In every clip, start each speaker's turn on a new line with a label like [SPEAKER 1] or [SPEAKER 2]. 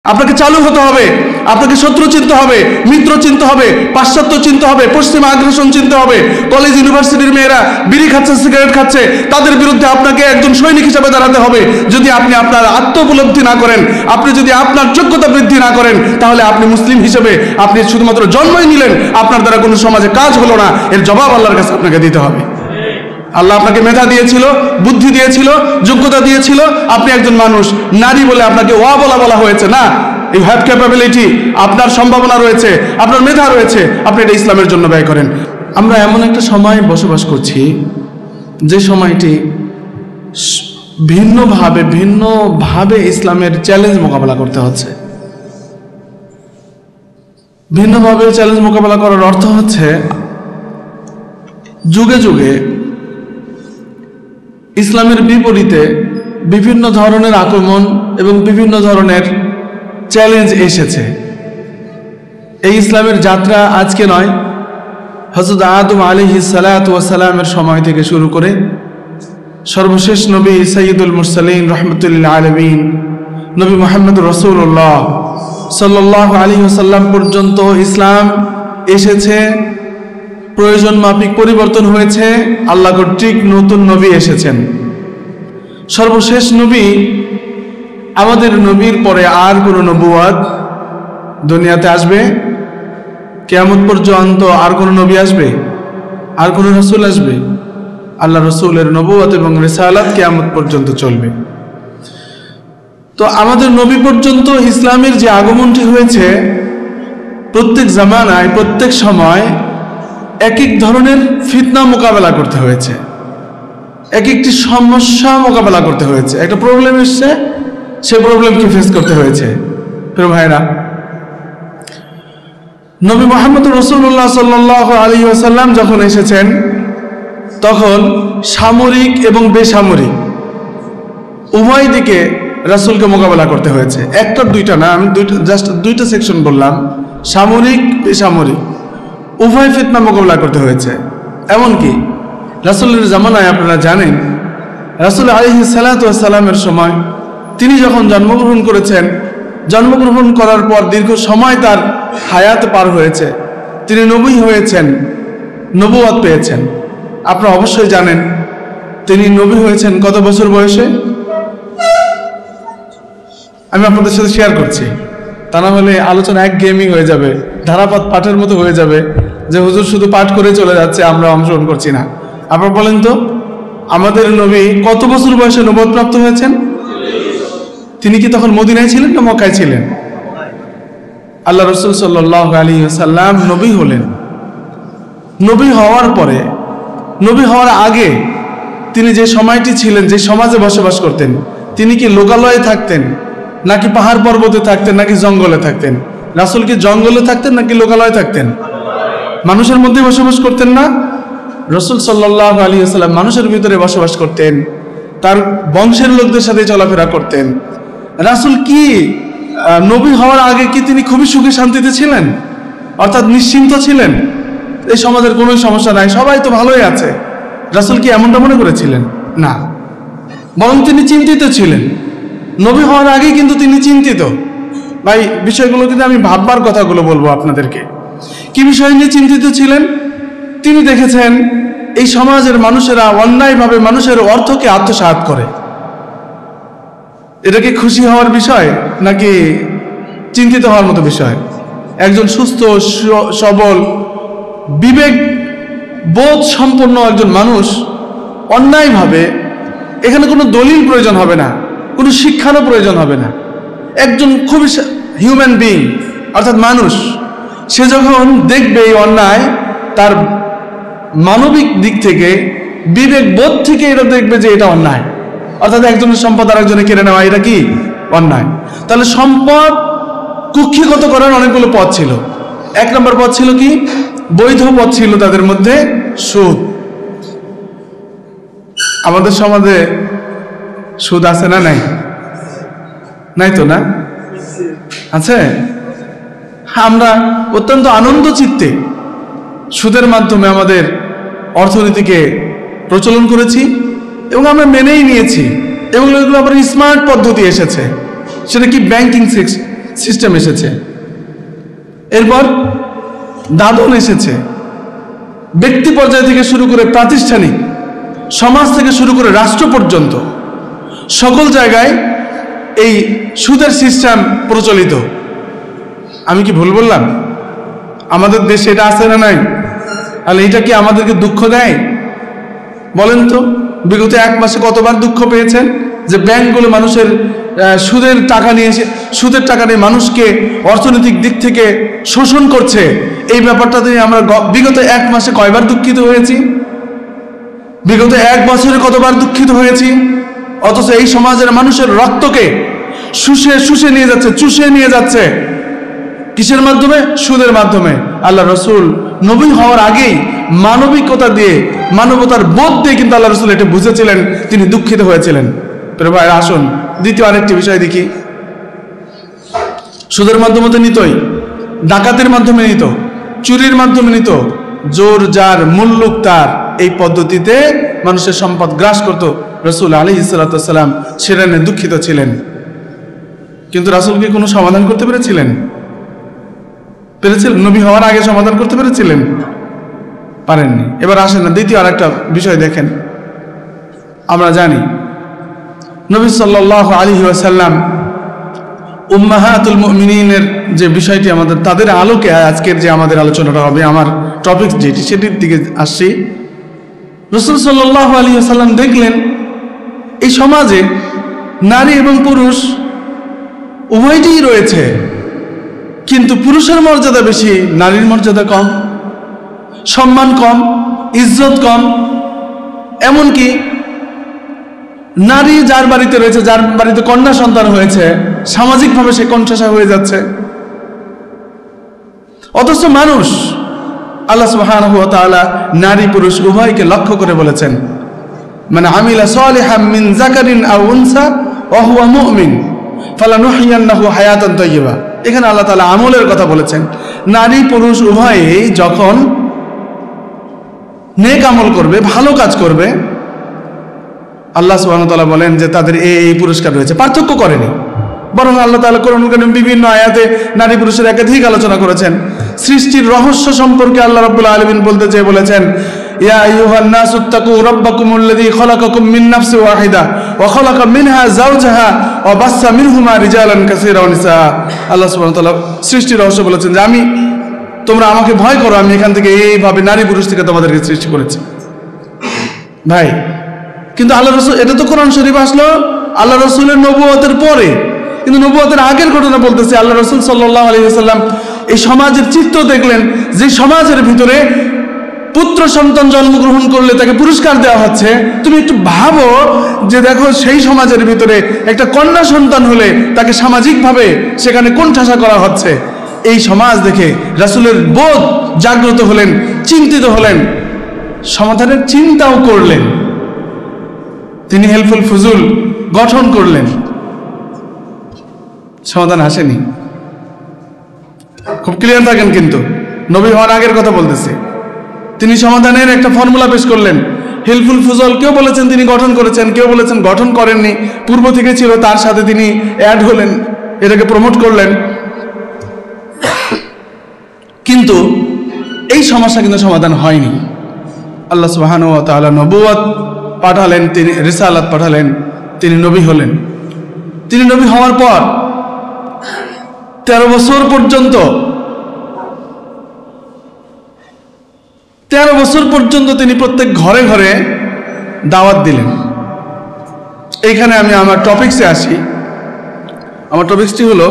[SPEAKER 1] আপনাকে চালু হতে হবে, আপনাকে শত্রু চিনতে হবে, মিত্র চিনতে হবে, পাশ্চাত্য চিনতে হবে, পশ্চিমা আগ্রাসন চিনতে হবে। কলেজ ইউনিভার্সিটির মেয়েরা বিড়ি খাচ্ছে, সিগারেট খাচ্ছে, তাদের বিরুদ্ধে আপনাকে একজন সৈনিক হিসেবে দাঁড়াতে হবে। যদি আপনি আপনার আত্ম উপলব্ধি না করেন, আপনি যদি আপনার যোগ্যতা বৃদ্ধি না করেন, তাহলে আপনি মুসলিম হিসেবে আপনি শুধুমাত্র জন্মই নিলেন, আপনার দ্বারা কোনো সমাজে কাজ হলো না। এর জবাব আল্লাহর কাছে আপনাকে দিতে হবে। আল্লাহ আপনাকে মেধা দিয়েছিল, বুদ্ধি দিয়েছিল, যোগ্যতা দিয়েছিল, আপনি একজন মানুষ। নারী বলে আপনাকে ওয়া বলা হয়েছে না। ইউ হ্যাভ ক্যাপাবিলিটি, আপনার সম্ভাবনা রয়েছে, আপনার মেধা রয়েছে, আপনি এটা ইসলামের জন্য ব্যয় করেন। আমরা এমন একটা সময় বসবাস করছি যে সময়টি ভিন্নভাবে ইসলামের চ্যালেঞ্জ মোকাবেলা করতে হচ্ছে। ভিন্নভাবে চ্যালেঞ্জ মোকাবেলা করার অর্থ হচ্ছে যুগে যুগে ইসলামের বিপরীতে বিভিন্ন ধরনের আক্রমণ এবং বিভিন্ন ধরনের চ্যালেঞ্জ এসেছে। এই ইসলামের যাত্রা আজকে নয়, হযরত আদম আলাইহিস সালাতু ওয়াস সালামের সময় থেকে শুরু করে সর্বশেষ নবী সাইয়্যিদুল মুরসালিন রাহমাতুল আলামিন নবী মুহাম্মদ রাসূলুল্লাহ সাল্লাল্লাহু আলাইহি ওয়াসাল্লাম পর্যন্ত ইসলাম এসেছে। প্রয়োজন মাফিক পরিবর্তন হয়েছে, আল্লাহ কর্তৃক নতুন নবী এসেছেন। সর্বশেষ নবী, আমাদের নবীর পরে আর কোনো নবুয়ত দুনিয়াতে আসবে? কিয়ামত পর্যন্ত আর কোনো নবী আসবে? আর কোনো রাসূল আসবে? আল্লাহ রাসূলের নবুয়ত এবং রিসালাত কিয়ামত পর্যন্ত চলবে। তো আমাদের নবী পর্যন্ত ইসলামের যে আগমনটি হয়েছে, প্রত্যেক জামানায় প্রত্যেক সময় এক এক ধরনের ফিতনা মোকাবেলা করতে হয়েছে, এক একটি সমস্যা মোকাবেলা করতে হয়েছে। একটা প্রবলেম এসছে, সে প্রবলেমকে ফেস করতে হয়েছে। প্রিয় ভাইরা, নবী মুহাম্মদ রাসূলুল্লাহ সাল্লাল্লাহু আলাইহি ওয়াসাল্লাম যখন এসেছেন, তখন সামরিক এবং বেসামরিক উভয় দিকে রাসূলকে মোকাবেলা করতে হয়েছে। একটা দুইটা না, আমি জাস্ট দুইটা সেকশন বললাম, সামরিক বেসামরিক উভয় ফিতনা মোকাবেলা করতে হয়েছে। এমনকি রাসূলের জামানায় আপনারা জানেন, রাসূল আলাইহিস সালাতু ওয়াস সালামের সময় তিনি যখন জন্মগ্রহণ করেছেন, জন্মগ্রহণ করার পর দীর্ঘ সময় তার হায়াত পার হয়েছে, তিনি নবী হয়েছেন, নবুয়ত পেয়েছেন। আপনারা অবশ্যই জানেন তিনি নবী হয়েছেন কত বছর বয়সে? আমি আপনাদের সাথে শেয়ার করছি, তা না হলে আলোচনা এক গেমই হয়ে যাবে, ধারাপাত পাঠের মতো হয়ে যাবে, যে হুজুর শুধু পাঠ করে চলে যাচ্ছে, আমরা অংশগ্রহণ করছি না। আপনারা বলেন তো, আমাদের নবী কত বছর বয়সে নবুয়ত প্রাপ্ত হয়েছেন? তিনি কি তখন মদিনায় ছিলেন না মক্কায় ছিলেন? আল্লাহ রাসূল সাল্লাল্লাহু আলাইহি ওয়াসাল্লাম নবী হলেন। নবী হওয়ার পরে, নবী হওয়ার আগে তিনি যে সময়টি ছিলেন, যে সমাজে বসবাস করতেন, তিনি কি লোকালয়ে থাকতেন নাকি পাহাড় পর্বতে থাকতেন নাকি জঙ্গলে থাকতেন? রাসূল কি জঙ্গলে থাকতেন নাকি লোকালয়ে থাকতেন? মানুষের মধ্যে বসবাস করতেন না? রাসূল সাল্লাল্লাহু আলাইহি ওয়াসাল্লাম মানুষের ভিতরে বসবাস করতেন, তার বংশের লোকদের সাথে চলাফেরা করতেন। রাসূল কি নবী হওয়ার আগে কি তিনি খুবই সুখে শান্তিতে ছিলেন, অর্থাৎ নিশ্চিন্ত ছিলেন? এই সমাজের কোনো সমস্যা নাই, সবাই তো ভালোই আছে, রাসূল কি এমনটা মনে করেছিলেন? না, বরং তিনি চিন্তিত ছিলেন। নবী হওয়ার আগে কিন্তু তিনি চিন্তিত। ভাই, বিষয়গুলো কিন্তু আমি ভাববার কথাগুলো বলবো আপনাদেরকে। কি বিষয় নিয়ে চিন্তিত ছিলেন? তিনি দেখেছেন এই সমাজের মানুষেরা অন্যায়ভাবে মানুষের অর্থকে আত্মসাৎ করে। এটা কি খুশি হওয়ার বিষয় নাকি চিন্তিত হওয়ার মতো বিষয়? একজন সুস্থ সবল বিবেক বোধ সম্পন্ন একজন মানুষ অন্যায়ভাবে, এখানে কোনো দলিল প্রয়োজন হবে না, কোনো শিক্ষারও প্রয়োজন হবে না, একজন খুবই হিউম্যান বিং অর্থাৎ মানুষ, সে যখন দেখবে এই অন্যায়, তার মানবিক দিক থেকে, বিবেক বোধ থেকে এটা দেখবে যে এটা অন্যায়, অর্থাৎ একজনের সম্পদ আরেকজনে কেড়ে নেওয়া, এটা কি অন্যায়। তাহলে সম্পদ কুক্ষিগত করার অনেকগুলো পথ ছিল। এক নম্বর পথ ছিল কি? বৈধ পথ ছিল তাদের মধ্যে সুদ। আমাদের সমাজে সুদ আছে না নাই? নাই তো না? আছে। আমরা অত্যন্ত আনন্দ চিত্তে সুদের মাধ্যমে আমাদের অর্থনীতিকে প্রচলন করেছি এবং আমরা মেনেই নিয়েছি, এবং এগুলো আবার স্মার্ট পদ্ধতি এসেছে। সেটা কি? ব্যাংকিং সিস্টেম এসেছে, এরপর দাদন এসেছে, ব্যক্তি পর্যায় থেকে শুরু করে প্রাতিষ্ঠানিক সমাজ থেকে শুরু করে রাষ্ট্র পর্যন্ত সকল জায়গায় এই সুদের সিস্টেম প্রচলিত। আমি কি ভুল বললাম? আমাদের দেশে এটা আছে না নাই? তাহলে এটা কি আমাদেরকে দুঃখ দেয়? বলেন তো, বিগত এক মাসে কতবার দুঃখ পেয়েছেন যে ব্যাংকগুলো মানুষের সুদের টাকা নিয়ে এসে সুদের টাকা নিয়ে মানুষকে অর্থনৈতিক দিক থেকে শোষণ করছে। এই ব্যাপারটাতে আমরা বিগত এক মাসে কয়বার দুঃখিত হয়েছি? বিগত এক বছরে কতবার দুঃখিত হয়েছি? অথচ এই সমাজের মানুষের রক্তকে শুষে শুষে নিয়ে যাচ্ছে, চুষে নিয়ে যাচ্ছে। কিসের মাধ্যমে? সুদের মাধ্যমে। আল্লাহ রসুল নবী হওয়ার আগেই মানবিকতা দিয়ে, মানবতার বোধ দিয়ে কিন্তু আল্লাহ রসুল এটা বুঝেছিলেন, তিনি দুঃখিত হয়েছিলেন। প্রিয় ভাই, আসুন দ্বিতীয় আরেকটি বিষয় দেখি। সুদের মাধ্যমে তো নিতই, ডাকাতির মাধ্যমে নিত, চুরির মাধ্যমে নিত, জোর যার মুল্লুক তার, এই পদ্ধতিতে মানুষের সম্পদ গ্রাস করত। রসুল আলাইহিস সালাতু ওয়াস সালাম সেটা নিয়ে দুঃখিত ছিলেন, কিন্তু রাসূল কি কোনো সমাধান করতে পেরেছিলেন? নবী হওয়ার আগে সমাধান করতে পেরেছিলেন? পারেননি। এবার আসেন না, দ্বিতীয় আরেকটা বিষয় দেখেন। আমরা জানি নবী সাল্লাল্লাহু আলাইহি ওয়াসাল্লাম উম্মাহাতুল মুমিনিনের যে বিষয়টি, আমাদের তাদের আলোকে আজকের যে আমাদের আলোচনাটা হবে, আমার টপিক যেটি, সেটির দিকে আসছি। রাসূল সাল্লাল্লাহু আলাইহি ওয়াসাল্লাম দেখলেন এই সমাজে নারী এবং পুরুষ উভয়টিই রয়েছে, কিন্তু পুরুষের মর্যাদা বেশি, নারীর মর্যাদা কম, সম্মান কম, ইজ্জত কম। এমনকি নারী যার বাড়িতে রয়েছে, যার বাড়িতে কন্যা সন্তান হয়েছে, সামাজিকভাবে সে কণ্ঠাসা হয়ে যাচ্ছে। অথচ মানুষ, আল্লাহ সুবহানাহু ওয়া তাআলা নারী পুরুষ উভয়কে লক্ষ্য করে বলেছেন, মান আমিলা সালিহাম মিন যাকারিন আও উনসা ওয়া হুয়া মুমিন ফালানুহইয়ান্নাহু হায়াতান তাইয়্যিবা। এখানে আল্লাহ তাআলা আমলের কথা বলেছেন। নারী পুরুষ উভয়েই যখন নেক আমল করবে, ভালো কাজ করবে, আল্লাহ সুবহানাহু ওয়া তাআলা বলেন যে তাদের এই পুরস্কার রয়েছে, পার্থক্য করেনি। বরং আল্লাহ তাআলা কোরআনুল কারীমে বিভিন্ন আয়াতে নারী পুরুষের একাধিক আলোচনা করেছেন। সৃষ্টির রহস্য সম্পর্কে আল্লাহ রাব্বুল আলামিন বলতে চেয়ে বলেছেন, ইয়া আইয়ুহান নাসুত্তাকু রাব্বাকুমুল্লাযী খালাকাকুম মিন নাফসিন ওয়াহিদা ওয়া খালাকা মিনহা যাওজাহা ওয়া বাসসা মিনহুমা রিজালান কাসীরা ওয়া নিসা। আল্লাহ সুবহানাহু ওয়া তাআলা সৃষ্টির রহস্য বলেছেন যে তোমরা আমাকে ভয় করো, আমি এখান থেকে এইভাবে নারী পুরুষ থেকে তোমাদেরকে সৃষ্টি করেছি। ভাই, কিন্তু আল্লাহ রাসূল, এটা তো কোরআন শরীফ আসলো আল্লাহ রাসূলের নবুয়তের পরে, কিন্তু নবুয়তের আগের ঘটনা বলতেছে। আল্লাহ রাসূল সাল্লাল্লাহু আলাইহি ওয়াসাল্লাম এই সমাজের চিত্র দেখলেন, যে সমাজের ভিতরে পুত্র সন্তান জন্মগ্রহণ করলে তাকে পুরস্কার দেওয়া হচ্ছে। তুমি একটু ভাবো যে দেখো, সেই সমাজের ভিতরে একটা কন্যা সন্তান হলে তাকে সামাজিকভাবে সেখানে কোণঠাসা করা হচ্ছে। এই সমাজ দেখে রাসূলের বোধ জাগ্রত হলেন, চিন্তিত হলেন, সমাধানের চিন্তাও করলেন। তিনি হেল্পফুল ফুজুল গঠন করলেন, সমাধান আসেনি। খুব ক্লিয়ার থাকেন, কিন্তু নবী হওয়ার আগের কথা বলতেছে। তিনি সমাধানের একটা ফর্মুলা পেশ করলেন। হেল্পফুল ফুজল কেউ বলেছেন তিনি গঠন করেছেন, কেউ বলেছেন গঠন করেননি, পূর্ব থেকে ছিল, তার সাথে তিনি অ্যাড হলেন, এটাকে প্রমোট করলেন। কিন্তু এই সমস্যা কিন্তু সমাধান হয়নি। আল্লাহ সুবহানাহু ওয়া তাআলা নবুয়ত পাঠালেন, তিনি রিসালাত পাঠালেন, তিনি নবী হলেন। তিনি নবী হওয়ার পর 13 বছর পর্যন্ত 13 বছর পর্যন্ত তিনি প্রত্যেক ঘরে ঘরে দাওয়াত দিলেন। এইখানে আমি আমার টপিকসে আসি। আমার টপিকসটি হলো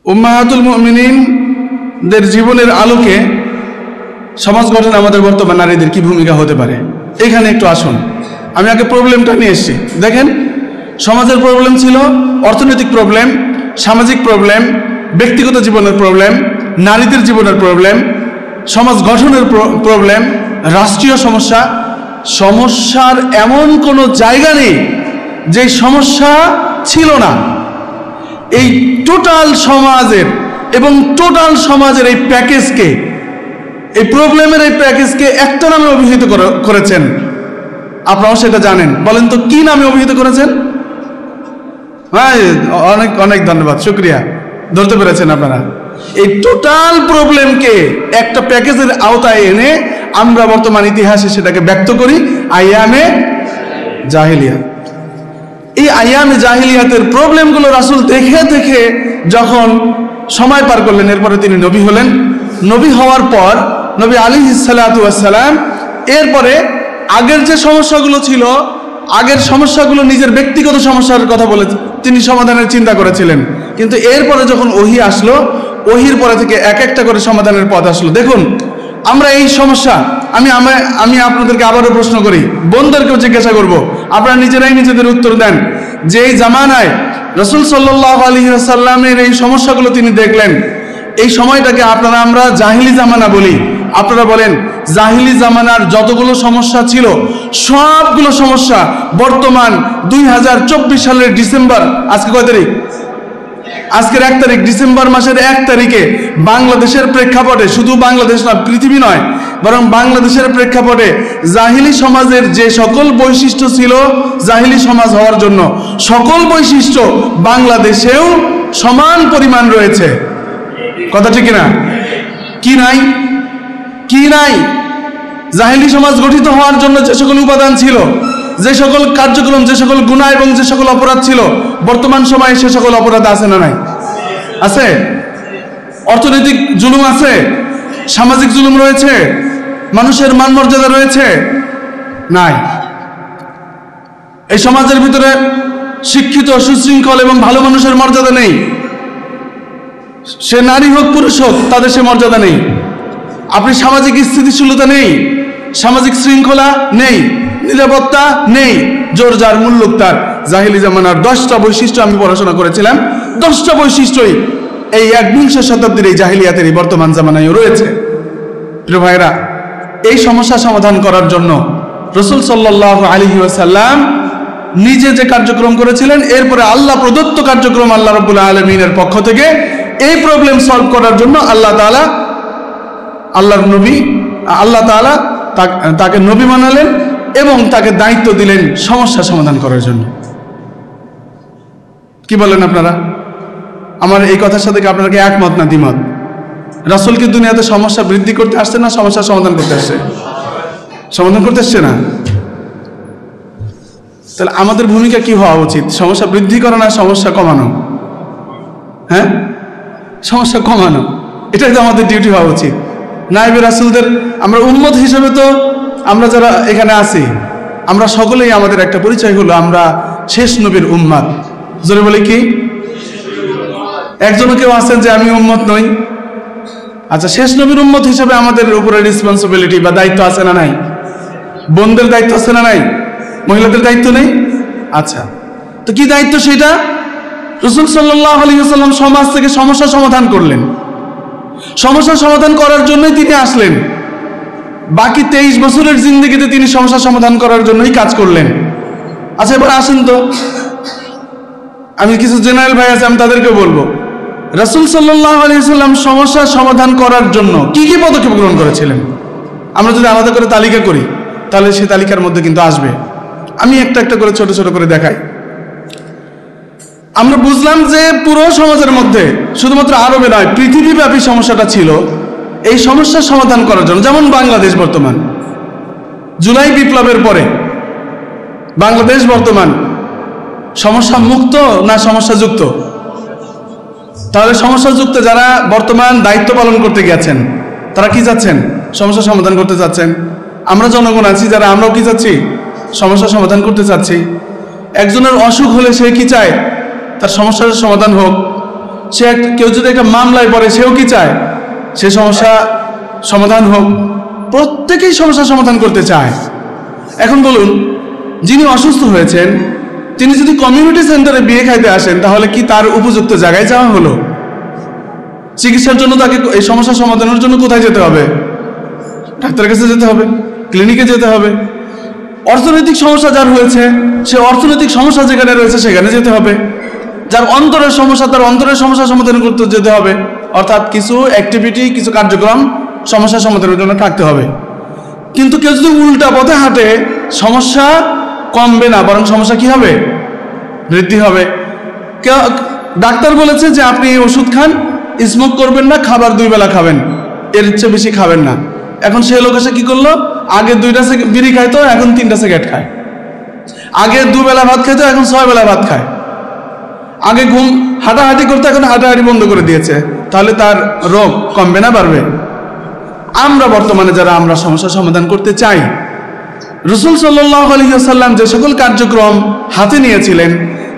[SPEAKER 1] উম্মাহাতুল মুমিনিনদের জীবনের আলোকে সমাজ গঠনে আমাদের বর্তমান নারীদের কি ভূমিকা হতে পারে। এখানে একটু আসুন, আমি আগে প্রবলেমটা নিয়ে এসেছি। দেখেন, সমাজের প্রবলেম ছিল অর্থনৈতিক প্রবলেম, সামাজিক প্রবলেম, ব্যক্তিগত জীবনের প্রবলেম, নারীদের জীবনের প্রবলেম, সমাজ গঠনের প্রবলেম, রাষ্ট্রীয় সমস্যা। সমস্যার এমন কোনো জায়গা নেই যে সমস্যা ছিল না। এই টোটাল সমাজের এবং টোটাল সমাজের এই প্যাকেজকে, এই প্রবলেমের এই প্যাকেজকে একটা নামে অভিহিত করেছেন আপনারাও সেটা জানেন। বলেন তো কি নামে অভিহিত করেছেন? হ্যাঁ, অনেক অনেক ধন্যবাদ, শুক্রিয়া, ধরতে পেরেছেন আপনারা। এই টোটাল প্রবলেমকে একটা প্যাকেজের আওতায় এনে আমরা বর্তমান ইতিহাসে সেটাকে ব্যক্ত করি আইয়ামে জাহিলিয়া। এই আইয়ামে জাহিলিয়াতের প্রবলেমগুলো রাসূল দেখে দেখে যখন সময় পার করলেন, এরপরে তিনি নবী হলেন। নবী হওয়ার পর নবী আলাইহিস সালাতু ওয়াস সালাম এরপরে আগের যে সমস্যাগুলো ছিল, আগের সমস্যাগুলো নিজের ব্যক্তিগত সমস্যার কথা বলে তিনি সমাধানের চিন্তা করেছিলেন। কিন্তু এরপরে যখন ওহী আসলো, ওহীর পরে থেকে এক একটা করে সমাধানের পথ আসলো। দেখুন, আমরা এই সমস্যা আমি আপনাদেরকে আবারও প্রশ্ন করি, বোনদেরকেও জিজ্ঞাসা করব, আপনারা নিজেরাই নিজেদের উত্তর দেন যে এই জামানায় রাসূল সাল্লাল্লাহু আলাইহি ওয়াসাল্লামের এই সমস্যাগুলো তিনি দেখলেন, এই সময়টাকে আমরা জাহিলি জামানা বলি। আপনারা বলেন, জাহিলি জামানার যতগুলো সমস্যা ছিল সবগুলো সমস্যা বর্তমান 2024 সালের ডিসেম্বর, আজকে কয় তারিখ? আজকের 1 তারিখ, ডিসেম্বর মাসের 1 তারিখে বাংলাদেশের প্রেক্ষাপটে, শুধু বাংলাদেশ না, পৃথিবী নয়, বরং বাংলাদেশের প্রেক্ষাপটে জাহিলি সমাজের যে সকল বৈশিষ্ট্য ছিল জাহিলি সমাজ হওয়ার জন্য, সকল বৈশিষ্ট্য বাংলাদেশেও সমান পরিমাণ রয়েছে। কথা ঠিক না? কি নাই? কি নাই? জাহিলি সমাজ গঠিত হওয়ার জন্য যে সকল উপাদান ছিল, যে সকল কার্যক্রম, যে সকল গুনাহ এবং যে সকল অপরাধ ছিল, বর্তমান সময়ে সে সকল অপরাধ আছে না নাই? আছে। অর্থনৈতিক জুলুম আছে, সামাজিক জুলুম রয়েছে, মানুষের মান মর্যাদা রয়েছে? নাই। এই সমাজের ভিতরে শিক্ষিত, সুশৃঙ্খল এবং ভালো মানুষের মর্যাদা নেই। সে নারী হোক পুরুষ হোক, তাদের সে মর্যাদা নেই। আপনি সামাজিক স্থিতিশীলতা নেই, সামাজিক শৃঙ্খলা নেই, নিরাপত্তা নেই, জোর যার মুল্লুক তার। জাহিলি জামানার 10টা বৈশিষ্ট্য আমি পড়াশোনা করেছিলাম, 10টা বৈশিষ্ট্যই এই 21শ শতাব্দীর এই জাহিলিয়াতের এই বর্তমান জামানায় রয়েছে। প্রিয় ভাইরা, এই সমস্যা সমাধান করার জন্য রাসূল সাল্লাল্লাহু আলাইহি ওয়াসাল্লাম নিজে যে কার্যক্রম করেছিলেন, এরপরে আল্লাহ প্রদত্ত কার্যক্রম আল্লাহ রাব্বুল আলামিনের পক্ষ থেকে এই প্রবলেম সলভ করার জন্য আল্লাহ তাআলা তাকে নবী বানালেন এবং তাকে দায়িত্ব দিলেন সমস্যা সমাধান করার জন্য। কি বলেন আপনারা? আমার এই কথার সাথে কি আপনারা কি একমত না দ্বিমত? রাসূল কি দুনিয়াতে সমস্যা বৃদ্ধি করতে আসছে না সমস্যা সমাধান করতে আসছে? সমাধান করতে আসছে না? তাহলে আমাদের ভূমিকা কি হওয়া উচিত? সমস্যা বৃদ্ধি করা না সমস্যা কমানো? হ্যাঁ, সমস্যা কমানো, এটাই তো আমাদের ডিউটি হওয়া উচিত। নায়েবে রাসূলদের আমরা উম্মত হিসেবে তো আমরা যারা এখানে আছি, আমরা সকলেই, আমাদের একটা পরিচয় হলো আমরা শেষ নবীর উম্মত। জোরে বলি কি? একজনও কেউ আছেন যে আমি উম্মত নই? আচ্ছা, শেষ নবীর উম্মত হিসেবে আমাদের উপরে রেসপন্সিবিলিটি বা দায়িত্ব আছে না নাই? বোনদের দায়িত্ব আছে না নাই? মহিলাদের দায়িত্ব নেই? আচ্ছা, তো কি দায়িত্ব সেটা? রাসূল সাল্লাল্লাহু আলাইহি ওয়াসাল্লাম সমাজ থেকে সমস্যা সমাধান করলেন। সমস্যা সমাধান করার জন্যই তিনি আসলেন। বাকি 23 বছরের জিন্দেগিতে তিনি সমস্যা সমাধান করার জন্যই কাজ করলেন। আচ্ছা, এবার আসেন তো, আমি কিছু জেনারেল ভাই আছে, আমি তাদেরকে বলবো, রাসূল সাল্লাল্লাহু আলাইহি ওয়াসাল্লাম সমস্যা সমাধান করার জন্য কি কি পদক্ষেপ গ্রহণ করেছিলেন? আমরা যদি আলাদা করে তালিকা করি তাহলে সেই তালিকার মধ্যে কিন্তু আসবে। আমি একটা একটা করে ছোট ছোট করে দেখাই। আমরা বুঝলাম যে পুরো সমাজের মধ্যে, শুধুমাত্র আরবে নয়, পৃথিবীব্যাপী সমস্যাটা ছিল। এই সমস্যার সমাধান করার জন্য, যেমন বাংলাদেশ বর্তমান জুলাই বিপ্লবের পরে বাংলাদেশ বর্তমান সমস্যা মুক্ত না সমস্যা যুক্ত? তাহলে সমস্যা যুক্ত যারা বর্তমান দায়িত্ব পালন করতে গেছেন তারা কি চাচ্ছেন? সমস্যা সমাধান করতে চাচ্ছেন। আমরা জনগণ আছি যারা, আমরাও কি চাচ্ছি? সমস্যা সমাধান করতে চাচ্ছি। একজনের অসুখ হলে সে কি চায়? তার সমস্যার সমাধান হোক। কেউ যদি একটা মামলায় পড়ে, সেও কি চায়? সে সমস্যা সমাধান হোক। প্রত্যেকেই সমস্যা সমাধান করতে চায়। এখন বলুন, যিনি অসুস্থ হয়েছেন তিনি যদি কমিউনিটি সেন্টারে বিয়ে খাইতে আসেন, তাহলে কি তার উপযুক্ত জায়গায় যাওয়া হলো? চিকিৎসার জন্য তাকে এই সমস্যা সমাধানের জন্য কোথায় যেতে হবে? ডাক্তারের কাছে যেতে হবে, ক্লিনিকে যেতে হবে। অর্থনৈতিক সমস্যা যার হয়েছে, সে অর্থনৈতিক সমস্যা যেখানে রয়েছে সেখানে যেতে হবে। যার অন্তরের সমস্যা, তার অন্তরের সমস্যা সমাধান করতে যেতে হবে। অর্থাৎ কিছু অ্যাক্টিভিটি, কিছু কার্যক্রম সমস্যা সমাধানের জন্য থাকতে হবে। কিন্তু কেউ যদি উল্টা পথে হাঁটে, সমস্যা কমবে না, বরং সমস্যা কি হবে? বৃদ্ধি হবে। ডাক্তার বলেছে যে আপনি ওষুধ খান, স্মোক করবেন না, খাবার 2 বেলা খাবেন, এর চেয়ে বেশি খাবেন না। এখন সে লোক এসে কি করলো? আগে 2টা বিড়ি খাইতো, এখন 3টা সিগারেট খায়। আগে 2 বেলা ভাত খাইতো, এখন 6 বেলা ভাত খায়। আগে হাঁটাহাঁটি করতো, এখন হাঁটাহাঁটি বন্ধ করে দিয়েছে। তাহলে তার রোগ কমবে না বাড়বে? আমরা বর্তমানে যারা আমরা সমস্যার সমাধান করতে চাই, রাসূল সাল্লাল্লাহু আলাইহি ওয়াসাল্লাম যে সকল কার্যক্রম হাতে নিয়েছিলেন,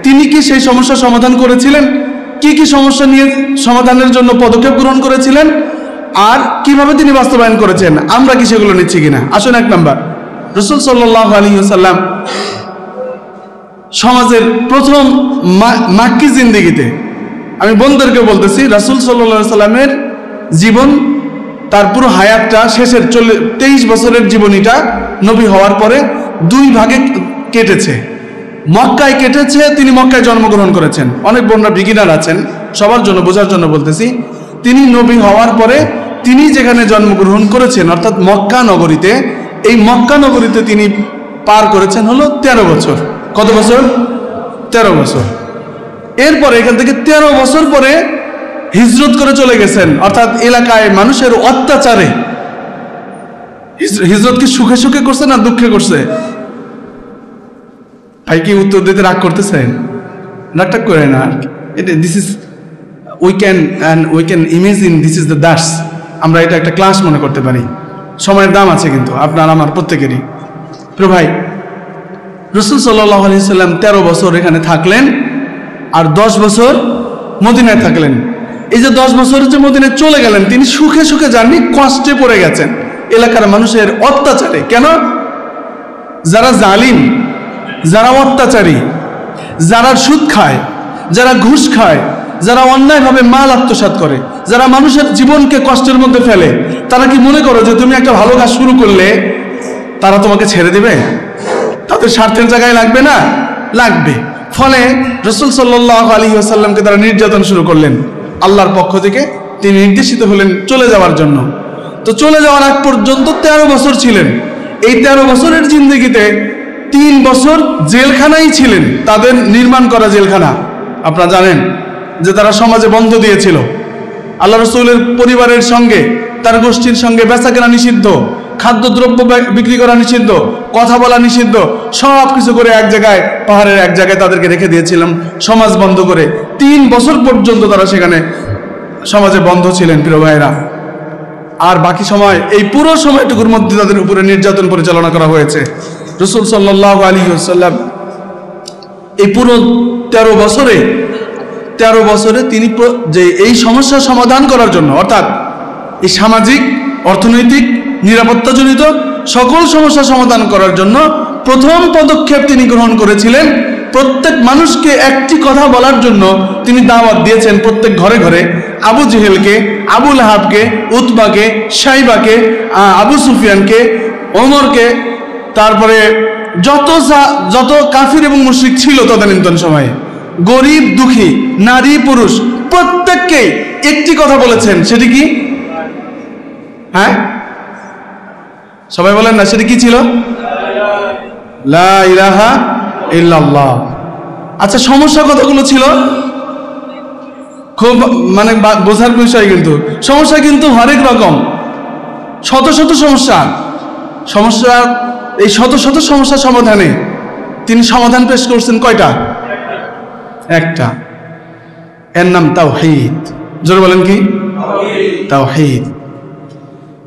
[SPEAKER 1] তিনি কি সেই সমস্যার সমাধান করেছিলেন? কি কি সমস্যা নিয়ে সমাধানের জন্য পদক্ষেপ গ্রহণ করেছিলেন, আর কিভাবে তিনি বাস্তবায়ন করেছেন, আমরা কি সেগুলো নিচ্ছি কিনা? আসুন, 1 নাম্বার, রাসূল সাল্লাল্লাহু আলাইহি ওয়াসাল্লাম সমাজের প্রথম মাক্কি জিন্দেগিতে, আমি বোনদেরকে বলতেছি, রাসূল সাল্লাল্লাহু আলাইহি ওয়াসাল্লামের জীবন, তার পুরো হায়াতটা, শেষের 23 বছরের জীবনীটা নবী হওয়ার পরে 2 ভাগে কেটেছে। মক্কায় কেটেছে, তিনি মক্কায় জন্মগ্রহণ করেছেন। অনেক বোনরা বিগিনার আছেন, সবার জন্য বোঝার জন্য বলতেছি। তিনি নবী হওয়ার পরে তিনি যেখানে জন্মগ্রহণ করেছেন, অর্থাৎ মক্কা নগরীতে, এই মক্কা নগরীতে তিনি পার করেছেন হলো 13 বছর। কত বছর? 13 বছর। এরপরে এখান থেকে 13 বছর পরে হিজরত করে চলে গেছেন, অর্থাৎ এলাকায় মানুষের অত্যাচারে। হিজরত কি সুখে সুখে করছে না দুঃখে করছে? ভাই কি উত্তর দিতে রাগ করতেছেন? রাগটা করে না। This is we can imagine this is the দার্স। আমরা এটা একটা ক্লাস মনে করতে পারি। সময়ের দাম আছে কিন্তু আপনার আমার প্রত্যেকেরই। প্রিয় ভাই, রাসূল সাল্লাল্লাহু আলাইহি সাল্লাম 13 বছর এখানে থাকলেন, আর 10 বছর মদিনায় থাকলেন। এই যে 10 বছর যে মদিনায় চলে গেলেন, তিনি সুখে সুখে যাননি, কষ্টে পড়ে গেছেন এলাকার মানুষের অত্যাচারে। কেন? যারা জালিম, যারা অত্যাচারী, যারা সুদ খায়, যারা ঘুষ খায়, যারা অন্যায়ভাবে মাল আত্মসাৎ করে, যারা মানুষের জীবনকে কষ্টের মধ্যে ফেলে, তারা কি মনে করো যে তুমি একটা ভালো কাজ শুরু করলে তারা তোমাকে ছেড়ে দিবে? তাদের স্বার্থের জায়গায় লাগবে না? লাগবে। ফলে রাসূল সাল্লাল্লাহু আলাইহি ওয়াসাল্লামকে তারা নির্যাতন শুরু করলেন। আল্লাহর পক্ষ থেকে তিনি নির্দেশিত হলেন চলে যাওয়ার জন্য। তো চলে যাওয়ার আগ পর্যন্ত 13 বছর ছিলেন। এই 13 বছরের জিন্দেগিতে 3 বছর জেলখানায় ছিলেন, তাদের নির্মাণ করা জেলখানা। আপনারা জানেন যে তারা সমাজে বন্ধ দিয়েছিল। আল্লাহ রাসূলের পরিবারের সঙ্গে, তার গোষ্ঠীর সঙ্গে বেচাকেনা নিষিদ্ধ, খাদ্যদ্রব্য বিক্রি করা নিষিদ্ধ, কথা বলা নিষিদ্ধ, সব কিছু করে এক জায়গায়, পাহাড়ের এক জায়গায় তাদেরকে রেখে দিয়েছিলাম, সমাজ বন্ধ করে। 3 বছর পর্যন্ত তারা সেখানে সমাজে বন্ধ ছিলেন প্রিয় ভাইরা। আর বাকি সময়, এই পুরো সময়টুকুর মধ্যে তাদের উপরে নির্যাতন পরিচালনা করা হয়েছে। রাসূল সাল্লাল্লাহু আলাইহি ওয়াসাল্লাম এই পুরো 13 বছরে তিনি যে এই সমস্যার সমাধান করার জন্য, অর্থাৎ এই সামাজিক, অর্থনৈতিক, নিরাপত্তাজনিত সকল সমস্যা সমাধান করার জন্য প্রথম পদক্ষেপ তিনি গ্রহণ করেছিলেন। প্রত্যেক মানুষকে একটি কথা বলার জন্য তিনি দাওয়াত দিয়েছেন প্রত্যেক ঘরে ঘরে। আবু জেহেলকে, আবু লাহাবকে, উতবাকে, শাইবাকে, আবু সুফিয়ানকে, ওমরকে, তারপরে যত কাফির এবং মুশরিক ছিল তদানীন্তন সময়ে, গরিব দুঃখী, নারী পুরুষ, প্রত্যেককে একটি কথা বলেছেন। সেটি কি? হ্যাঁ, সবাই বলেন না, সেটি কি ছিল? লা ইলাহা ইল্লাল্লাহ। আচ্ছা, সমস্যা কতগুলো ছিল? খুব বোঝার বিষয়, কিন্তু সমস্যা কিন্তু হরেক রকম, শত শত সমস্যা। এই শত শত সমস্যা সমাধানে তিনি সমাধান পেশ করছেন কয়টা? একটা। এর নাম তাওহীদ। জোরে বলেন কি? তাওহীদ।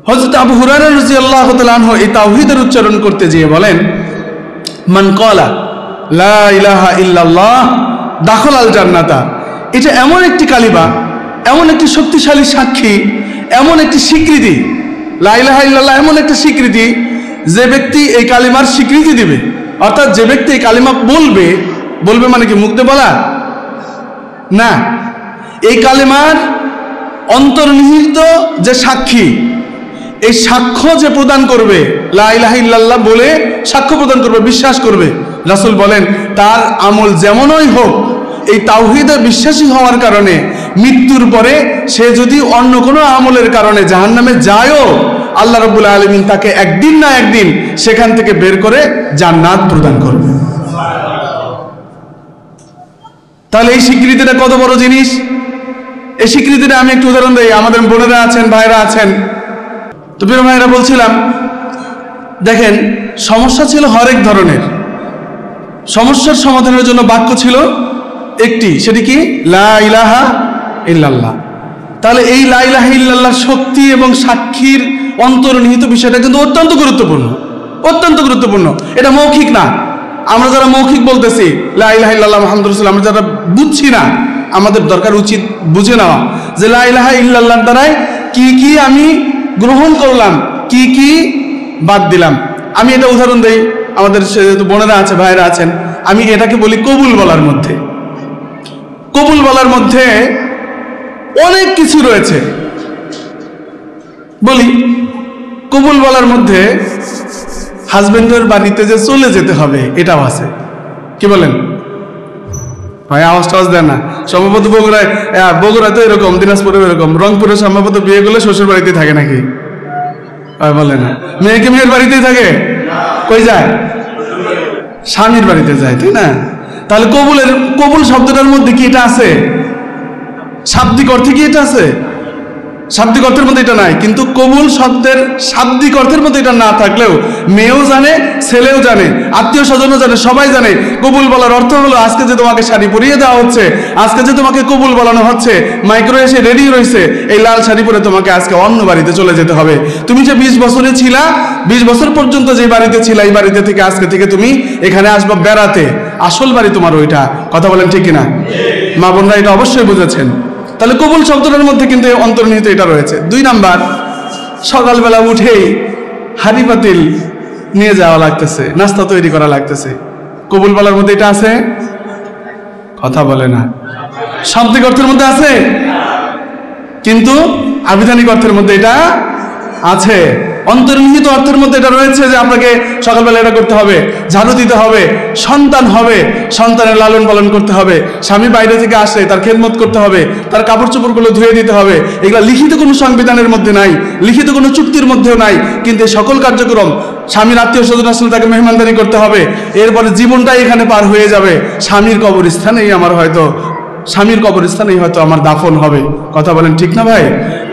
[SPEAKER 1] হযরত আবু হুরায়রা রাদিয়াল্লাহু তাআলা আনহু এই তাওহীদের উচ্চারণ করতে গিয়ে বলেন, মান ক্বালা লা ইলাহা ইল্লাল্লাহ দাখালাল জান্নাতা। এটা এমন একটি কালিমা, এমন একটি শক্তিশালী সাক্ষী, এমন একটি স্বীকৃতি, লা ইলাহা ইল্লাল্লাহ এমন একটা স্বীকৃতি, যে ব্যক্তি এই কালিমার স্বীকৃতি দিবে, অর্থাৎ যে ব্যক্তি এই কালিমা বলবে মানে কি মুখ দিয়ে বলা না, এই কালিমার অন্তর্নিহিত যে সাক্ষী, এই সাক্ষ্য যে প্রদান করবে, লা ইলাহা ইল্লাল্লাহ বলে সাক্ষ্য প্রদান করবে, বিশ্বাস করবে, রাসূল বলেন তার আমল যেমনই হোক, এই তাওহীদে বিশ্বাসী হওয়ার কারণে মৃত্যুর পরে সে যদি অন্য কোনো আমলের কারণে জাহান্নামে যায়ও, আল্লাহ রাব্বুল আলামিন তাকে একদিন না একদিন সেখান থেকে বের করে জান্নাত প্রদান করবে। তাহলে এই স্বীকৃতিটা কত বড় জিনিস। এই স্বীকৃতিটা আমি একটু উদাহরণ দিই। আমাদের বোনেরা আছেন, ভাইরা আছেন, তো প্রিয় ভাইরা বলছিলাম, দেখেন সমস্যা ছিল হরেক ধরনের। সমস্যার সমাধানের জন্য বাক্য ছিল একটি, সেটি কি? লা ইলাহা ইল্লাল্লাহ। তাহলে এই লা ইলাহা ইল্লাল্লাহর শক্তি এবং সাক্ষীর অন্তর্নিহিত বিষয়টা কিন্তু অত্যন্ত গুরুত্বপূর্ণ, অত্যন্ত গুরুত্বপূর্ণ। এটা মৌখিক না। আমরা যারা মৌখিক বলতেছি লা ইলাহা ইল্লাল্লাহ মুহাম্মাদুর রাসূলুল্লাহ, আমরা যারা বুঝছি না, আমাদের দরকার উচিত বুঝে নেওয়া যে লা ইলাহা ইল্লাল্লাহর দ্বারাই কি কি আমি গ্রহণ করলাম, কি কি বাদ দিলাম। আমি এটা উদাহরণ দেই, আমাদের যেহেতু বোনেরা আছে, ভাইরা আছেন, আমি এটাকে বলি কবুল বলার মধ্যে। কবুল বলার মধ্যে অনেক কিছু রয়েছে। বলি, কবুল বলার মধ্যে হাজবেন্ডের বাড়িতে যে চলে যেতে হবে এটাও আছে। কি বলেন ভাই? আওয়াজ টাওয়াজ দেন না। সম্ভবত বগুড়ায় তো এরকম, দিনাজপুরে এরকম, রংপুরে সম্ভবত বিয়ে করলে শ্বশুর বাড়িতে থাকে নাকি? বলে না, মেয়েকে মেয়ের বাড়িতেই থাকে। কই যায়? স্বামীর বাড়িতে যায়, তাই না? তাহলে কবুল শব্দটার মধ্যে কি এটা আছে? শাব্দিক অর্থে কি এটা আছে? শাব্দিক অর্থের মধ্যে এটা নাই। কিন্তু কবুল শব্দের শাব্দিক অর্থের মধ্যে এটা না থাকলেও মেয়েও জানে, ছেলেও জানে, আত্মীয় স্বজনও জানে, সবাই জানে কবুল বলার অর্থ হলো আজকে যে তোমাকে শাড়ি পরিয়ে দেওয়া হচ্ছে, আজকে যে তোমাকে কবুল বলানো হচ্ছে, মাইক্রো এসে রেডি রয়েছে, এই লাল শাড়ি পরে তোমাকে আজকে অন্য বাড়িতে চলে যেতে হবে। তুমি যে 20 বছরে ছিলা, 20 বছর পর্যন্ত যে বাড়িতে ছিলা, এই বাড়িতে থেকে আজকে থেকে তুমি এখানে আসবা বেড়াতে, আসল বাড়ি তোমার ওইটা। কথা বলেন ঠিক কিনা? মা বোনরা এটা অবশ্যই বুঝেছেন। তাহলে কবুল শব্দটার মধ্যে কিন্তু অন্তর্নিহিত এটা রয়েছে। 2 নাম্বার, সকালবেলা উঠেই হাঁড়ি পাতিল নিয়ে যাওয়া লাগতেছে, নাস্তা তৈরি করা লাগতেছে। কবুল বলার মধ্যে এটা আছে? কথা বলে না। শাব্দিক অর্থের মধ্যে আছে, কিন্তু আবিধানিক অর্থের মধ্যে এটা আছে। অন্তর্নিহিত অর্থের মধ্যে এটা রয়েছে যে আপনাকে সকালবেলা এটা করতে হবে, ঝাড়ু দিতে হবে, সন্তান হবে, সন্তানের লালন পালন করতে হবে, স্বামী বাইরে থেকে আসে তার খেদমত করতে হবে, তার কাপড় চোপড়গুলো ধুয়ে দিতে হবে। এগুলো লিখিত কোনো সংবিধানের মধ্যে নাই, লিখিত কোনো চুক্তির মধ্যেও নাই, কিন্তু এই সকল কার্যক্রম স্বামীর আত্মীয় স্বজন আসলে তাকে মেহমানদারি করতে হবে। এরপরে জীবনটাই এখানে পার হয়ে যাবে। স্বামীর কবরস্থানেই আমার হয়তো আমার দাফন হবে। কথা বলেন ঠিক না ভাই?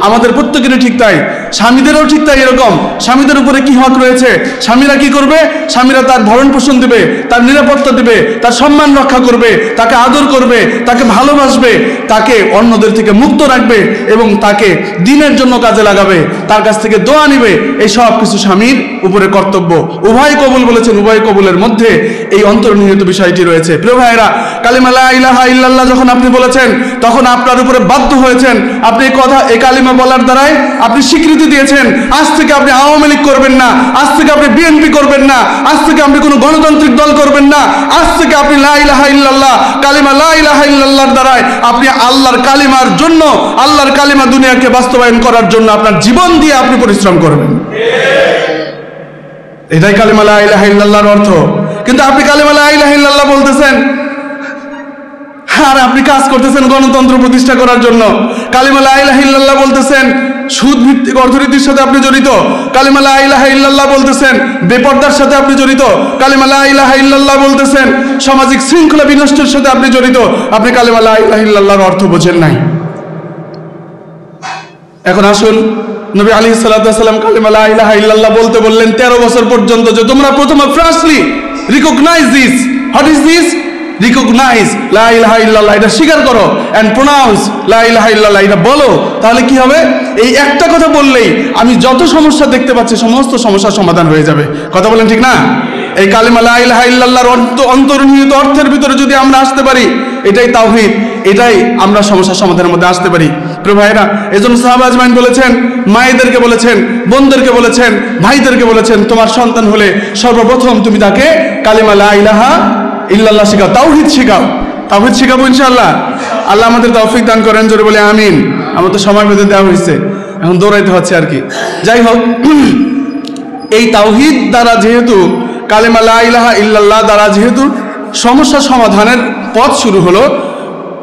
[SPEAKER 1] আমাদের প্রত্যেকেরই ঠিক তাই, স্বামীদেরও ঠিক তাই। এরকম স্বামীদের উপরে কি হক রয়েছে? স্বামীরা কি করবে? স্বামীরা তার ভরণ পোষণ দিবে, তার নিরাপত্তা দিবে, তার সম্মান রক্ষা করবে, তাকে আদর করবে, তাকে ভালোবাসবে, তাকে অন্যদের থেকে মুক্ত রাখবে এবং তাকে দিনের জন্য কাজে লাগাবে, তার কাছ থেকে দোয়া নিবে। এই সব কিছু স্বামীর উপরে কর্তব্য। উভয় কবুল বলেছেন, উভয় কবুলের মধ্যে এই অন্তর্নিহিত বিষয়টি রয়েছে। প্রিয় ভাইয়েরা, কালিমা লা ইলাহা ইল্লাল্লাহ যখন আপনি বলেছেন, তখন আপনার উপরে বাধ্য হয়েছেন। আপনি এই কালিমা বলার দ্বারাই আপনি স্বীকৃতি দিয়েছেন, আজ থেকে আপনি আওয়ামী লীগ করবেন না, আজ থেকে আপনি বিএনপি করবেন না, আজ থেকে আপনি কোনো গণতান্ত্রিক দল করবেন না, আজ থেকে আপনি লা ইলাহা ইল্লাল্লাহ, কালিমা লা ইলাহা ইল্লাল্লাহর দ্বারাই আপনি আল্লাহর কালিমার জন্য, আল্লাহর কালিমা দুনিয়াকে বাস্তবায়ন করার জন্য আপনার জীবন দিয়ে আপনি পরিশ্রম করবেন। এটাই কালিমা লা ইলাহা ইল্লাল্লাহর অর্থ। কিন্তু আপনি কালিমা লা ইলাহা ইল্লাল্লাহ বলতেছেন আর আপনি কাজ করতেছেন গণতন্ত্র প্রতিষ্ঠা করার জন্য। কালিমা লা ইলাহা ইল্লাল্লাহ বলতেছেন সুদ ভিত্তিক অর্থনীতির সাথে আপনি জড়িত। কালিমা লা ইলাহা ইল্লাল্লাহ বলতেছেন বেপরদার সাথে আপনি জড়িত। কালিমা লা ইলাহা ইল্লাল্লাহ বলতেছেন সামাজিক শৃঙ্খলা বিনষ্টের সাথে আপনি জড়িত। আপনি কালিমা লা ইলাহা ইল্লাল্লাহর অর্থ বোঝেন নাই। এখন আসুন, নবী আলাইহিস সালাতু ওয়াস সালাম কালিমা লা ইলাহা ইল্লাল্লাহ বলতে বললেন 13 বছর পর্যন্ত, যে তোমরা প্রথমে firstly recognise this. What is this? Recognise লা ইলাহা ইল্লাল্লাহ, এটা স্বীকার করো, এন্ড প্রোনাউন্স লা ইলাহা ইল্লাল্লাহ, এটা বলো। তাহলে কি হবে? এই একটা কথা বললেই আমি যত সমস্যা দেখতে পাচ্ছি সমস্ত সমস্যার সমাধান হয়ে যাবে। কথা বলেন ঠিক না? এই কালিমা লা ইলাহা ইল্লাল্লাহর অন্তর্নিহিত অর্থের ভিতরে যদি আমরা আসতে পারি, এটাই তাওহীদ, এটাই আমরা সমস্যার সমাধানের মধ্যে আসতে পারি। প্রিয় ভাইরা, এজন্য সাহাবা আজমাইন বলেছেন, মায়েদেরকে বলেছেন, বোনদেরকে বলেছেন, ভাইদেরকে বলেছেন, তোমার সন্তান হলে সর্বপ্রথম তুমি তাকে কালিমা লা ইলাহা ইল্লাল্লাহ শিখাও, তাওহীদ শিখাও। তাওহীদ শিখাবো ইনশাআল্লাহ। আল্লাহ আমাদের তৌফিক দান করেন, জোরে বলে আমিন। আমার তো সময় বেঁধে দেওয়া হয়েছে, এখন দৌড়াইতে হচ্ছে আর কি। যাই হোক, এই তাওহীদ দ্বারা যেহেতু, কালিমা লা ইলাহা ইল্লাল্লাহ দ্বারা যেহেতু সমস্যা সমাধানের পথ শুরু হলো,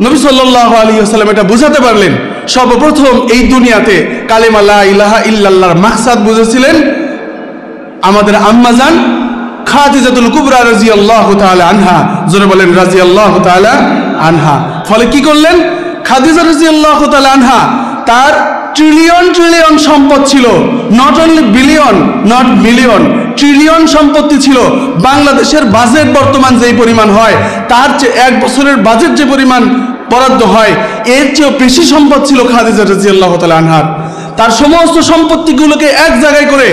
[SPEAKER 1] নবী সাল্লাল্লাহু আলাইহি ওয়াসাল্লাম এটা বুঝাতে পারলেন সর্বপ্রথম এই দুনিয়াতে কালেমা লা ইলাহা ইল্লাল্লাহর মাকসাদ বুঝেছিলেন আমাদের আম্মাজান খাদিজাতুল কুবরা রাদিয়াল্লাহু তাআলা আনহা। জোরে বলেন রাদিয়াল্লাহু তাআলা আনহা। ফলে কি করলেন? খাদিজা রাদিয়াল্লাহু তাআলা আনহা তার ট্রিলিয়ন ট্রিলিয়ন সম্পদ ছিল, not only billion, not million, trillion সম্পত্তি ছিল। বাংলাদেশের বাজেট বর্তমান যেই পরিমাণ হয়, তার চেয়ে এক বছরের বাজেট যে পরিমাণ বরাদ্দ হয়, এর চেয়েও বেশি সম্পদ ছিল খাদিজা রাদিয়াল্লাহু তাআলা আনহার। তার সমস্ত সম্পত্তিগুলোকে এক জায়গায় করে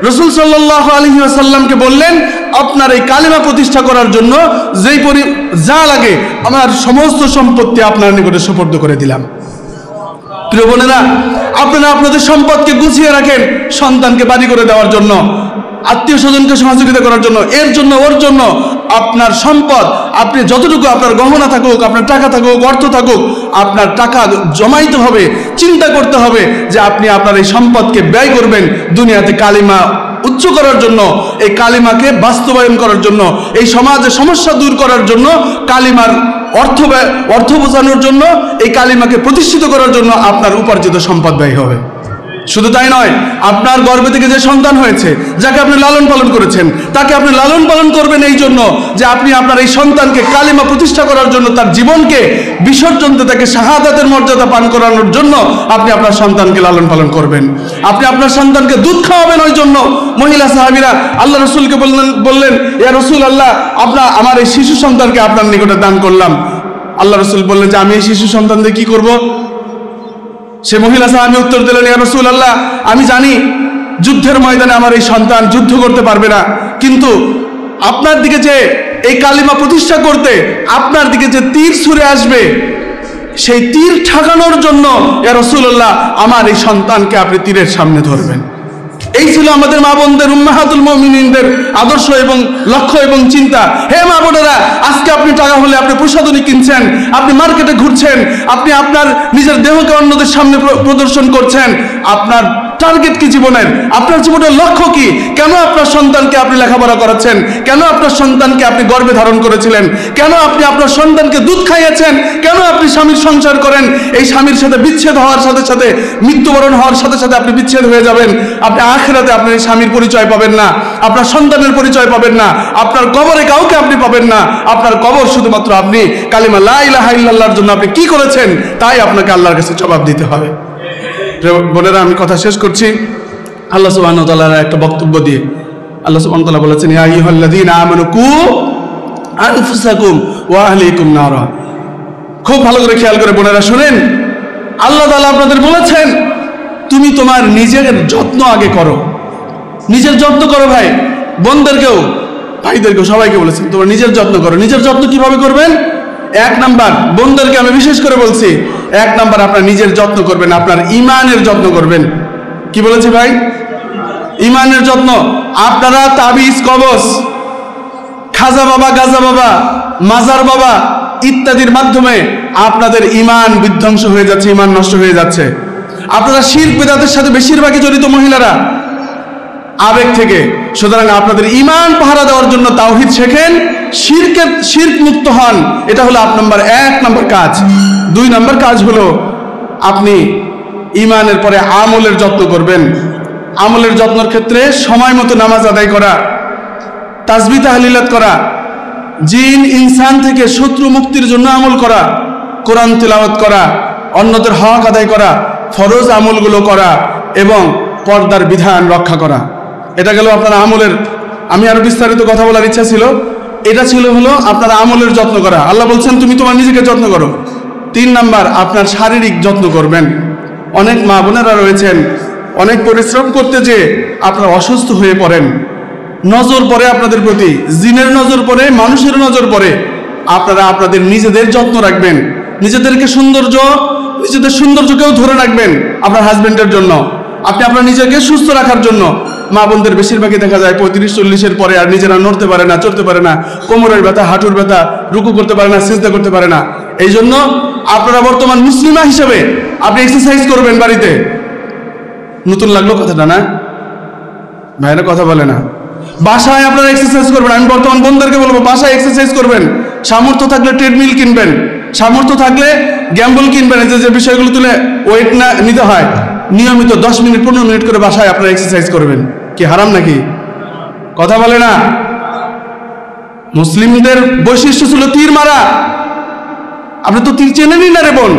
[SPEAKER 1] রাসূল সাল্লাল্লাহু আলাইহি ওয়াসাল্লামকে বললেন, আপনার এই কালেমা প্রতিষ্ঠা করার জন্য যা লাগে আমার সমস্ত সম্পত্তি আপনার নিকটে সুপর্দ করে দিলাম। প্রিয় বোনেরা, আপনারা আপনাদের সম্পদকে গুছিয়ে রাখেন সন্তানকে বাড়ি করে দেওয়ার জন্য, আত্মীয় স্বজনকে সহযোগিতা করার জন্য, এর জন্য ওর জন্য। আপনার সম্পদ, আপনি যতটুকু আপনার গহনা থাকুক, আপনার টাকা থাকুক, অর্থ থাকুক, আপনার টাকা জমাইতে হবে, চিন্তা করতে হবে যে আপনি আপনার এই সম্পদকে ব্যয় করবেন দুনিয়াতে কালিমা উচ্চ করার জন্য, এই কালিমাকে বাস্তবায়ন করার জন্য, এই সমাজের সমস্যা দূর করার জন্য, কালিমার অর্থ বোঝানোর জন্য, এই কালিমাকে প্রতিষ্ঠিত করার জন্য আপনার উপার্জিত সম্পদ ব্যয় হবে। শুধু তাই নয়, আপনার গর্ভে থেকে যে সন্তান হয়েছে, যাকে আপনি লালন পালন করেছেন, তাকে আপনি লালন পালন করবেন এই জন্য যে আপনি আপনার এই সন্তানকে কালিমা প্রতিষ্ঠা করার জন্য, তার জীবনকে বিসর্জন দিয়ে তাকে শাহাদাতের মর্যাদা পান করানোর জন্য আপনি আপনার সন্তানকে লালন পালন করবেন। আপনি আপনার সন্তানকে দুধ খাওয়াবেন ওই জন্য। মহিলা সাহাবীরা আল্লাহ রসুলকে বললেন, ইয়া রাসূলুল্লাহ, আমার এই শিশু সন্তানকে আপনার নিকটে দান করলাম। আল্লাহ রসুল বললেন যে আমি এই শিশু সন্তান দিয়ে কি করব? সে মহিলা সাহাবী উত্তর দিলেন, ইয়া রাসূলুল্লাহ, আমি জানি যুদ্ধের ময়দানে আমার এই সন্তান যুদ্ধ করতে পারবে না, কিন্তু আপনার দিকে যে এই কালিমা প্রতিষ্ঠা করতে আপনার দিকে যে তীর ছুঁড়ে আসবে, সেই তীর ঠেকানোর জন্য ইয়া রাসূলুল্লাহ আমার এই সন্তানকে আপনি তীরের সামনে ধরবেন। এই ছিল আমাদের মা বোনদের, উম্মাহাতুল মুমিনিনদের আদর্শ এবং লক্ষ্য এবং চিন্তা। হে মা বোনেরা, আজকে আপনি টাকা হলে আপনি প্রসাধনী কিনছেন, আপনি মার্কেটে ঘুরছেন, আপনি আপনার নিজের দেহকে অন্যদের সামনে প্রদর্শন করছেন। আপনার টার্গেট কি জীবনের? আপনার জীবনের লক্ষ্য কি? কেন আপনার সন্তানকে আপনি লেখাপড়া করাচ্ছেন? কেন আপনার সন্তানকে আপনি গর্ভে ধারণ করেছিলেন? কেন আপনি আপনার সন্তানকে দুধ খাইয়েছেন? কেন আপনি স্বামীর সংসার করেন? এই স্বামীর সাথে বিচ্ছেদ হওয়ার সাথে সাথে, মৃত্যুবরণ হওয়ার সাথে সাথে আপনি বিচ্ছেদ হয়ে যাবেন। আপনি আখিরাতে আপনার এই স্বামীর পরিচয় পাবেন না, আপনার সন্তানের পরিচয় পাবেন না, আপনার কবরে কাউকে আপনি পাবেন না। আপনার কবর শুধুমাত্র আপনি কালিমা লা ইলাহা ইল্লাল্লাহর জন্য আপনি কি করেছেন তাই আপনাকে আল্লাহর কাছে জবাব দিতে হবে। বোনেরা, আমি কথা শেষ করছি আল্লাহ সুবহানাহু ওয়া তাআলার একটা বক্তব্য দিয়ে। আল্লাহ সুবহানাহু ওয়া তাআলা বলেছেন, ইয়া আইয়ুহাল্লাযীনা আমানু কু আনফুসাকুম ওয়া আহলিকুম নারা। খুব ভালো করে খেয়াল করে বোনেরা শুনেন, আল্লাহ তাআলা আপনাদের বলেছেন তুমি তোমার নিজের যত্ন আগে করো। নিজের যত্ন করো ভাই, বোনদেরকেও ভাইদেরকেও সবাইকে বলেছেন তোমরা নিজের যত্ন করো। নিজের যত্ন কিভাবে করবেন? এক নাম্বার, বোনদেরকে আমি বিশেষ করে বলছি, এক নাম্বার আপনার নিজের যত্ন করবেন, আপনার ইমানের যত্ন করবেন। কি বলেছি ভাই? ইমানের যত্ন। আপনারা তাবিজ, কবজ, খাজা বাবা, গাজা বাবা, মাজার বাবা ইত্যাদির মাধ্যমে আপনাদের ইমান বিধ্বংস হয়ে যাচ্ছে, ইমান নষ্ট হয়ে যাচ্ছে। আপনারা শিরক বিদআতের সাথে বেশিরভাগই জড়িত মহিলারা আবেগ থেকে। সুতরাং আপনাদের ইমান পাহারা দেওয়ার জন্য তাওহীদ শেখেন, শিরক মুক্ত হন। এটা হলো এক নম্বর কাজ। 2 নম্বর কাজ হলো আপনি ইমানের পরে আমলের যত্ন করবেন। আমলের যত্নের ক্ষেত্রে সময় মতো নামাজ আদায় করা, তাসবিহ তাহলিলাত করা, জিন ইনসান থেকে শত্রু মুক্তির জন্য আমল করা, কোরআন তিলাওয়াত করা, অন্যদের হক আদায় করা, ফরজ আমলগুলো করা এবং পর্দার বিধান রক্ষা করা। এটা গেল আপনার আমলের। আমি আরো বিস্তারিত কথা বলার ইচ্ছা ছিল, এটা ছিল হলো আপনার আমলের যত্ন করা। আল্লাহ বলছেন তুমি তোমার নিজেকে যত্ন করো। 3 নাম্বার, আপনার শারীরিক যত্ন করবেন। অনেক মা বোনেরা রয়েছেন, অনেক পরিশ্রম করতে যে আপনারা অসুস্থ হয়ে পড়েন, নজর পড়ে আপনাদের প্রতি, জিনের নজর পড়ে, মানুষের নজর পড়ে। আপনারা আপনাদের নিজেদের যত্ন রাখবেন, নিজেদের সৌন্দর্যকেও ধরে রাখবেন আপনার হাজবেন্ডের জন্য, আপনি আপনার নিজেকে সুস্থ রাখার জন্য। মা বোনদের বেশিরভাগই দেখা যায় 35-40-এর পরে আর নিজেরা নড়তে পারে না, চলতে পারে না, কোমরের ব্যথা, হাঁটুর ব্যথা, রুকু করতে পারে না, সিজদা করতে পারে না। এই জন্য আপনারা বর্তমান মুসলিমা হিসেবে আপনি এক্সারসাইজ করবেন বাড়িতে। নতুন লাগলো কথাটা না? ভাইরা কথা বলে না। বাসায় আপনারা এক্সারসাইজ করবেন। আমি বর্তমান বোনদেরকে বলবো বাসায় এক্সারসাইজ করবেন। সামর্থ্য থাকলে ট্রেডমিল কিনবেন, সামর্থ্য থাকলে গ্যাম্বল কিনবেন, যে বিষয়গুলো তুলে ওয়েট না নিতে হয়, নিয়মিত 10 মিনিট 15 মিনিট করে বাসায় আপনারা এক্সারসাইজ করবেন। কি হারাম নাকি? কথা বলে না। মুসলিমদের বৈশিষ্ট্য ছিল তীর মারা। আপনি তো তীর চেনেনই না রে বোন।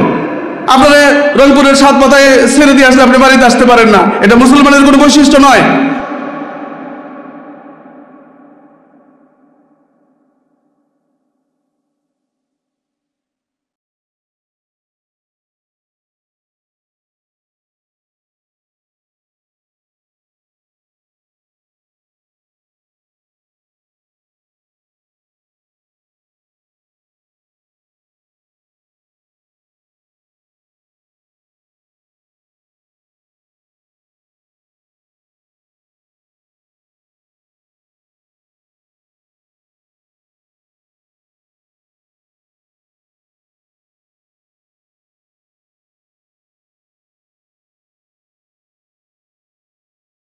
[SPEAKER 1] আপনারা রংপুরের 7 মাথায় ছেড়ে দিয়ে আসলে আপনি বাড়িতে আসতে পারেন না, এটা মুসলমানের কোনো বৈশিষ্ট্য নয়।